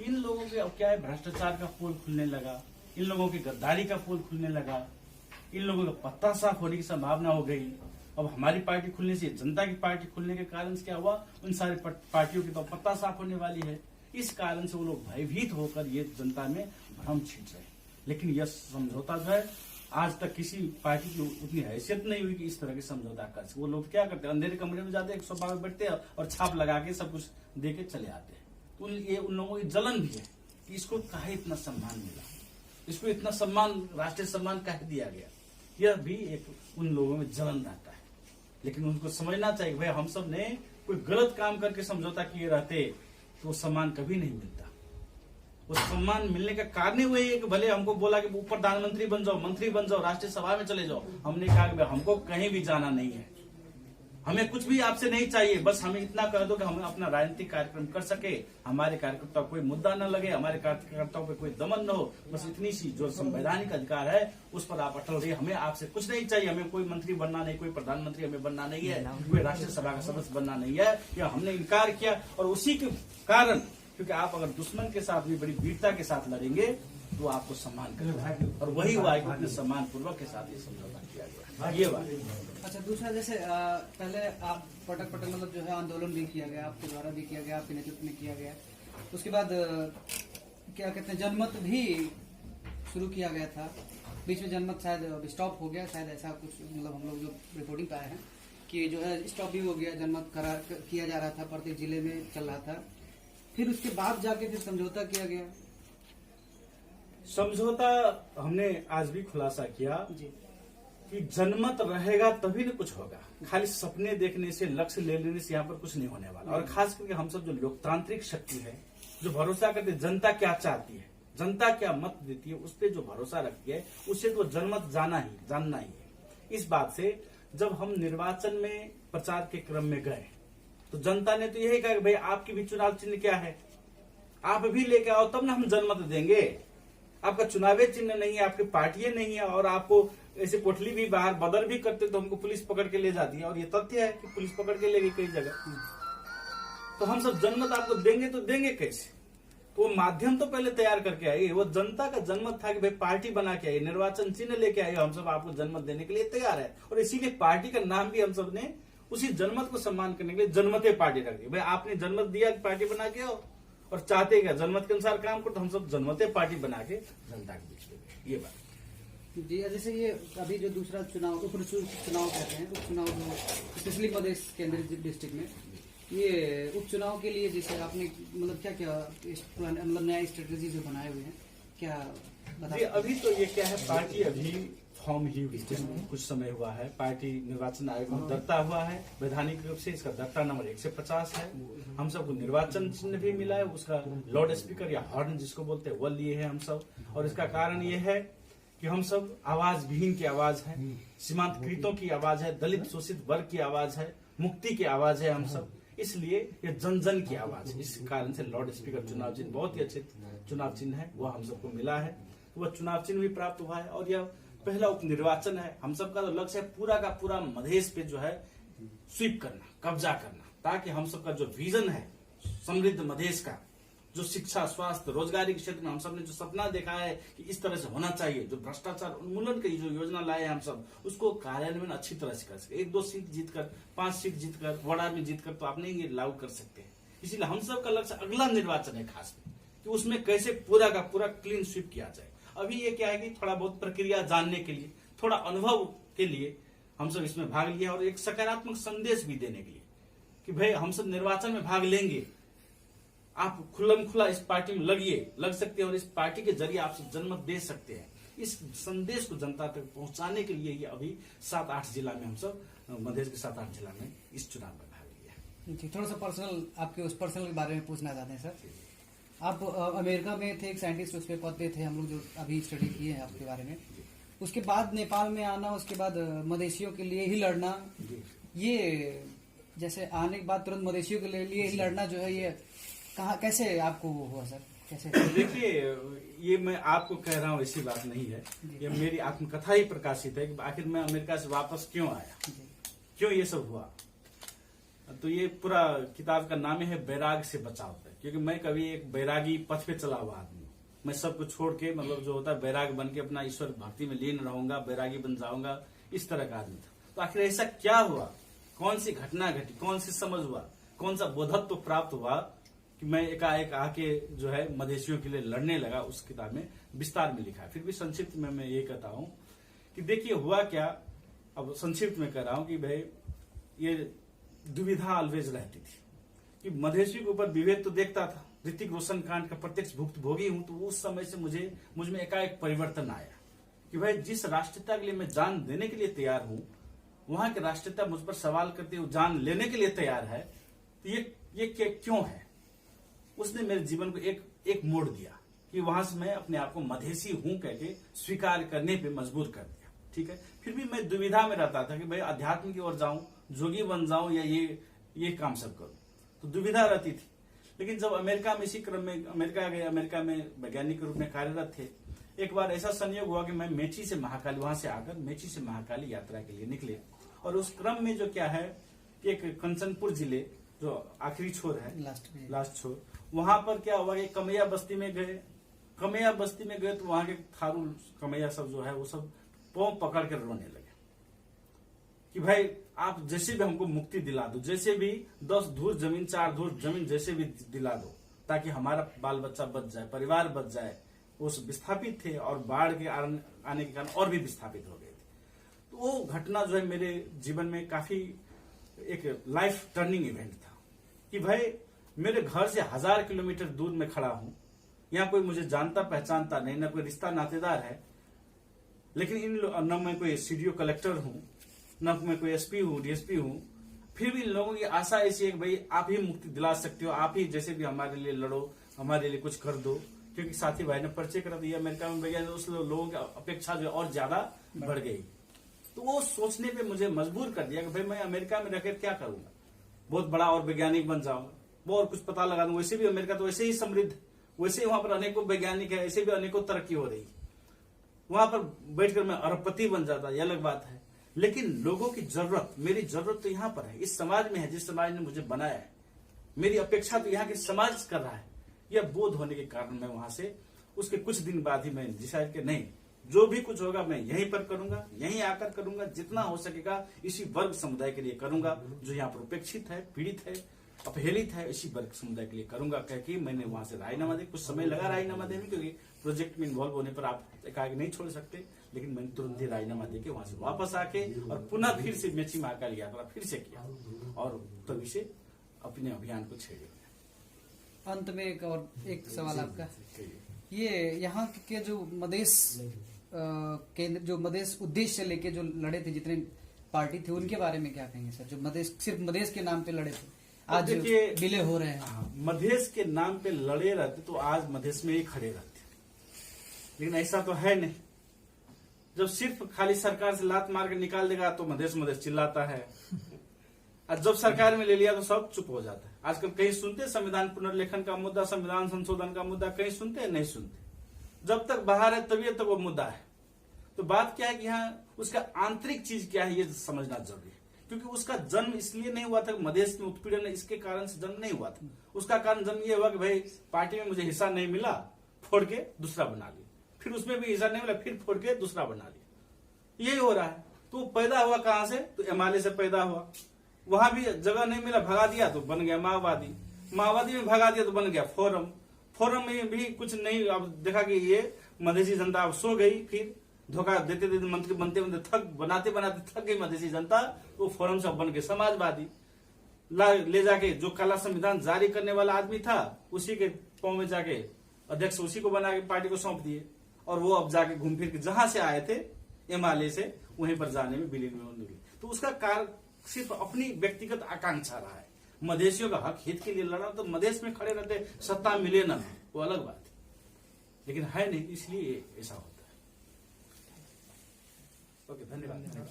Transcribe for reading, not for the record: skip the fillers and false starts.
इन लोगों के अब क्या है, भ्रष्टाचार का पोल खुलने लगा, इन लोगों की गद्दारी का पोल खुलने लगा, इन लोगों का पत्ता साफ होने की संभावना हो गई। अब हमारी पार्टी खुलने से, जनता की पार्टी खुलने के कारण से क्या हुआ, उन सारी पार्टियों की तो पत्ता साफ होने वाली है। इस कारण से वो लोग भयभीत होकर ये जनता में भ्रम छींट रहे हैं। लेकिन यह समझौता जो है, आज तक किसी पार्टी की उतनी हैसियत नहीं हुई कि इस तरह के समझौता कर सके। वो लोग क्या करते हैं, अंधेरे कमरे में जाते हैं, एक सोफा में बैठते हैं और छाप लगा के सब कुछ दे के चले आते हैं। तो ये उन लोगों की जलन भी है कि इसको काहे इतना सम्मान मिला, इसको इतना सम्मान, राष्ट्रीय सम्मान काहे दिया गया। यह भी एक उन लोगों में जलन रहता है। लेकिन उनको समझना चाहिए भाई, हम सब ने कोई गलत काम करके समझौता किए रहते तो वो सम्मान कभी नहीं मिलता। उस सम्मान मिलने का कारण ही वही है कि भले हमको बोला कि वो प्रधानमंत्री बन जाओ, मंत्री बन जाओ, राष्ट्रीय सभा में चले जाओ, हमने कहा कि हमको कहीं भी जाना नहीं है, हमें कुछ भी आपसे नहीं चाहिए, बस हमें इतना कह दो कि हम अपना राजनीतिक कार्यक्रम कर सके, हमारे कार्यकर्ताओं कोई मुद्दा न लगे, हमारे कार्यकर्ताओं पे कोई दमन न हो, बस इतनी सी जो संवैधानिक अधिकार है उस पर आप अटल रहिए। हमें आपसे कुछ नहीं चाहिए, हमें कोई मंत्री बनना नहीं, कोई प्रधानमंत्री हमें बनना नहीं है, कोई राष्ट्रीय सभा का सदस्य बनना नहीं है। या हमने इनकार किया और उसी के कारण, क्योंकि आप अगर दुश्मन के साथ भी बड़ी वीरता के साथ लड़ेंगे तो आपको सम्मान करेगा, और वही हुआ कि सम्मान पूर्वक के साथ ये समझौता किया गया। ये बात। अच्छा, दूसरा जैसे पहले आप पटक मतलब जो है आंदोलन भी किया गया, आपके द्वारा भी किया गया, आपके नेतृत्व में किया गया। उसके बाद क्या कहते हैं, जनमत भी शुरू किया गया था, बीच में जनमत शायद स्टॉप हो गया, शायद ऐसा कुछ, मतलब हम लोग जो रिपोर्टिंग पाए हैं कि जो है स्टॉप भी हो गया, जनमत किया जा रहा था, प्रत्येक जिले में चल रहा था, फिर उसके बाद जाके फिर समझौता किया गया। समझौता हमने आज भी खुलासा किया जी कि जनमत रहेगा तभी न कुछ होगा। खाली सपने देखने से, लक्ष्य ले लेने से यहाँ पर कुछ नहीं होने वाला। और खास करके हम सब जो लोकतांत्रिक शक्ति है, जो भरोसा करते जनता क्या चाहती है, जनता क्या मत देती है, उस पर जो भरोसा रखती है, उससे तो जनमत जानना ही है। इस बात से जब हम निर्वाचन में प्रचार के क्रम में गए तो जनता ने तो यही कहा कि भाई आपकी भी चुनाव चिन्ह क्या है, आप भी लेके आओ तब ना हम जनमत देंगे। आपका चुनावी चिन्ह नहीं है, आपकी पार्टी नहीं है, और आपको ऐसे कोठली भी बाहर बदर भी करते तो हमको पुलिस पकड़ के ले जाती है, और ये तथ्य है कि पुलिस पकड़ के ले गई कई जगह। तो हम सब जनमत आपको देंगे तो देंगे कैसे? तो वो माध्यम तो पहले तैयार करके आइए। वो जनता का जनमत था कि भाई पार्टी बना के आइए, निर्वाचन चिन्ह लेके आइए, हम सब आपको जनमत देने के लिए तैयार है। और इसीलिए पार्टी का नाम भी हम सब ने उसी जनमत को सम्मान करने के लिए जनमते पार्टी रख दी। भाई आपने जनमत दिया, पार्टी बना के आओ, और चाहते क्या जनमत के अनुसार काम करो, तो हम सब जनमते पार्टी बना के जनता के बीच में। ये बात जी। जैसे ये अभी जो दूसरा चुनाव, उप चुनाव कहते हैं, उपचुनाव जो स्पेशली मधेश केंद्रीय डिस्ट्रिक्ट में, ये उपचुनाव के लिए जैसे आपने मतलब क्या क्या मतलब नया स्ट्रेटेजी जो बनाए हुए हैं, क्या बता? अभी तो ये क्या है, पार्टी अभी फॉर्म ही हुई है, कुछ समय हुआ है। पार्टी निर्वाचन आयोग में दर्ता हुआ है, वैधानिक रूप से इसका दर्ता नंबर 150 है। हम सबको निर्वाचन चिन्ह भी मिला है, उसका लाउड स्पीकर या हॉर्न जिसको बोलते हैं वो लिए हैं हम सब। और इसका कारण ये है कि हम सब आवाज विहीन की आवाज है, सीमांतकृतों की आवाज है, दलित शोषित वर्ग की आवाज है, मुक्ति की आवाज है हम सब, इसलिए ये जन जन की आवाज है। इस कारण से लाउड स्पीकर चुनाव चिन्ह बहुत ही अच्छे चुनाव चिन्ह है, वो हम सबको मिला है। तो वह चुनाव चिन्ह भी प्राप्त हुआ है, और यह पहला उप निर्वाचन है। हम सबका तो लक्ष्य है पूरा का पूरा मधेश पे जो है स्वीप करना, कब्जा करना, ताकि हम सबका जो विजन है समृद्ध मधेश का, जो शिक्षा, स्वास्थ्य, रोजगारी के क्षेत्र में हम सब ने जो सपना देखा है कि इस तरह से होना चाहिए, जो भ्रष्टाचार उन्मूलन की जो योजना लाए हैं हम सब, उसको कार्यान्वयन अच्छी तरह से कर सके। 1-2 सीट जीतकर, 5 सीट जीतकर, वड़ा में जीतकर तो आप नहीं लागू कर सकते। इसीलिए हम सब का लक्ष्य अगला निर्वाचन है खास में, कि उसमें कैसे पूरा का पूरा क्लीन स्वीप किया जाए। अभी ये क्या है कि थोड़ा बहुत प्रक्रिया जानने के लिए, थोड़ा अनुभव के लिए हम सब इसमें भाग लिया, और एक सकारात्मक संदेश भी देने के लिए कि भाई हम सब निर्वाचन में भाग लेंगे, आप खुल्लम खुला इस पार्टी में लग सकते हैं, और इस पार्टी के जरिए आप सब जनमत दे सकते हैं। इस संदेश को जनता तक पहुंचाने के लिए ये अभी 7-8 जिला में हम सब, मधेश के 7-8 जिला में इस चुनाव में भाग लिया। थोड़ा सा पर्सनल, आपके उस पर्सनल के बारे में पूछना चाहते हैं सर। आप अमेरिका में थे, एक साइंटिस्ट उस पर पद पे थे, हम लोग जो अभी स्टडी किए हैं आपके बारे में। उसके बाद नेपाल में आना, उसके बाद मधेशियों के लिए ही लड़ना, ये जैसे आने के बाद तुरंत मधेशियों के लिए ही लड़ना जो है, ये कहाँ कैसे आपको वो हुआ सर, कैसे? देखिए, ये मैं आपको कह रहा हूँ ऐसी बात नहीं है, ये मेरी आत्मकथा ही प्रकाशित है कि आखिर मैं अमेरिका से वापस क्यों आया, क्यों ये सब हुआ। तो ये पूरा किताब का नाम है बैराग से बचाव तक। क्योंकि मैं कभी एक बैरागी पथ पे चला हुआ आदमी हूं। मैं सब कुछ छोड़ के मतलब जो होता है बैराग बन के अपना ईश्वर भक्ति में लीन रहूंगा, बैरागी बन जाऊंगा, इस तरह का आदमी था। तो आखिर ऐसा क्या हुआ, कौन सी घटना घटी, कौन सी समझ हुआ, कौन सा बोधत्व प्राप्त हुआ कि मैं एकाएक आके जो है मधेसियों के लिए लड़ने लगा। उस किताब में विस्तार में लिखा है। फिर भी संक्षिप्त में मैं ये कहता हूं कि देखिए हुआ क्या, अब संक्षिप्त में कह रहा हूं कि भाई ये दुविधा ऑलवेज रहती थी कि मधेसियों के ऊपर विभेद तो देखता था, ऋतिक रोशन कांड का प्रत्यक्ष भुक्तभोगी हूं, तो उस समय से मुझ में एकाएक परिवर्तन आया कि भाई जिस राष्ट्रीयता के लिए मैं जान देने के लिए तैयार हूं, वहां की राष्ट्रीयता मुझ पर सवाल करते हुए जान लेने के लिए तैयार है, तो ये क्यों है। उसने मेरे जीवन को एक मोड़ दिया कि वहां से मैं अपने आप को मधेसी हूं कह के स्वीकार करने पे मजबूर कर दिया। ठीक है, फिर भी मैं दुविधा में रहता था कि भाई अध्यात्म की ओर जाऊं, जोगी बन जाऊं या ये काम सब करूं, तो दुविधा रहती थी। लेकिन जब अमेरिका में इसी क्रम में अमेरिका गए, अमेरिका में वैज्ञानिक के रूप में कार्यरत थे, एक बार ऐसा संयोग हुआ कि मैं मेची से महाकाली, वहां से आकर मेची से महाकाली यात्रा के लिए निकले। और उस क्रम में जो क्या है, एक कंचनपुर जिले जो आखिरी छोर है, लास्ट छोर, वहां पर क्या हुआ कि कमैया बस्ती में गए तो वहां के थारू कमैया सब जो है वो सब पांव पकड़ कर रोने लगे कि भाई आप जैसे भी हमको मुक्ति दिला दो, जैसे भी 10 धूर जमीन 4 धूर जमीन जैसे भी दिला दो, ताकि हमारा बाल बच्चा बच जाए, परिवार बच जाए। उस विस्थापित थे और बाढ़ के आने के कारण और भी विस्थापित हो गए थे। तो वो घटना जो है मेरे जीवन में काफी एक लाइफ टर्निंग इवेंट था कि भाई मेरे घर से 1000 किलोमीटर दूर में खड़ा हूं, यहाँ कोई मुझे जानता पहचानता नहीं, न कोई रिश्ता नातेदार है, लेकिन न मैं कोई सीडीओ कलेक्टर हूं, न मैं कोई एसपी हूं, डीएसपी हूं, फिर भी लोगों की आशा ऐसी है कि भाई आप ही मुक्ति दिला सकते हो, आप ही जैसे भी हमारे लिए लड़ो, हमारे लिए कुछ कर दो। क्योंकि साथी भाई ने परिचय करा दिया अमेरिका में गया, उस लोगों की अपेक्षा जो और ज्यादा बढ़ गई। तो वो सोचने पे मुझे मजबूर कर दिया कि भाई मैं अमेरिका में रहकर क्या करूंगा, बहुत बड़ा और वैज्ञानिक बन जाऊंगा, वो और कुछ पता लगा दूं। वैसे भी अमेरिका तो वैसे ही समृद्ध, वैसे ही वहां पर अनेकों वैज्ञानिक है, ऐसे भी अनेकों तरक्की हो रही, वहां पर बैठकर मैं अरबपति बन जाता, यह अलग बात है। लेकिन लोगों की जरूरत, मेरी जरूरत तो यहाँ पर है, इस समाज में है, जिस समाज ने मुझे बनाया है। मेरी अपेक्षा तो यहाँ के समाज कर रहा है। यह बोध होने के कारण मैं वहां से उसके कुछ दिन बाद ही मैं डिसाइड कि नहीं, जो भी कुछ होगा मैं यहीं पर करूंगा, यहीं आकर करूंगा, जितना हो सकेगा इसी वर्ग समुदाय के लिए करूंगा जो यहाँ पर उपेक्षित है, पीड़ित है, अपहेलित है, इसी वर्ग समुदाय के लिए करूंगा कह के मैंने वहां से राजीनामा दिया। कुछ समय लगा राजीनामा देने में, क्योंकि प्रोजेक्ट में इन्वॉल्व होने पर आप एकाएक नहीं छोड़ सकते, लेकिन मैंने तुरंत ही राजीनामा देके वहां से वापस आके और पुनः फिर से मेची महाकाली यात्रा फिर से किया और तभी से अपने अभियान को छेड़े। अंत में एक सवाल आपका, ये यहाँ के जो मधेश केंद्र, जो मधेश उद्देश्य लेके जो लड़े थे, जितने पार्टी थे, उनके बारे में क्या कहेंगे सर, जो मधेश सिर्फ मधेश के नाम पे लड़े थे, आज विलय हो रहे हैं। मधेश के नाम पे लड़े रहते तो आज मधेश में ही खड़े रहते, लेकिन ऐसा तो है नहीं। जब सिर्फ खाली सरकार से लात मार के निकाल देगा तो मधेश मधेश चिल्लाता है, और जब सरकार में ले लिया तो सब चुप हो जाता है। आजकल कहीं सुनते संविधान पुनर्लेखन का मुद्दा, संविधान संशोधन का मुद्दा, कहीं सुनते नहीं सुनते। जब तक बाहर है तभी तक वो मुद्दा है। तो बात क्या है कि यहाँ उसका आंतरिक चीज क्या है ये समझना जरूरी है, क्योंकि उसका जन्म इसलिए नहीं हुआ था मधेश में उत्पीड़न इसके कारण से जन्म नहीं हुआ था। उसका कारण जन्म ये हुआ कि भाई पार्टी में मुझे हिस्सा नहीं मिला, फोड़ के दूसरा बना लिया, फिर उसमें भी हिस्सा नहीं मिला, फिर फोड़ के दूसरा बना लिया। यही हो रहा है। तो पैदा हुआ कहां से, तो एमआलए से पैदा हुआ, वहां भी जगह नहीं मिला, भगा दिया तो बन गया माओवादी, माओवादी में भगा दिया तो बन गया फोरम, फोरम में भी कुछ नहीं। अब देखा कि ये मधेसी जनता अब सो गई, फिर धोखा देते देते मंत्री बनते बनते बनाते थक गई मधेसी जनता, तो फोरम से बन के समाजवादी ले जाके जो काला संविधान जारी करने वाला आदमी था उसी के पांव में जाके अध्यक्ष उसी को बना के पार्टी को सौंप दिए, और वो अब जाके घूम फिर के जहां से आए थे एमआलए से वहीं पर जाने में विलीन होने। तो उसका कारण सिर्फ अपनी व्यक्तिगत आकांक्षा रहा है। मधेसियों का हक हित के लिए लड़ा तो मधेश में खड़े रहते, सत्ता मिले न, वो अलग बात है, लेकिन है नहीं, इसलिए ऐसा होता है। ओके, धन्यवाद।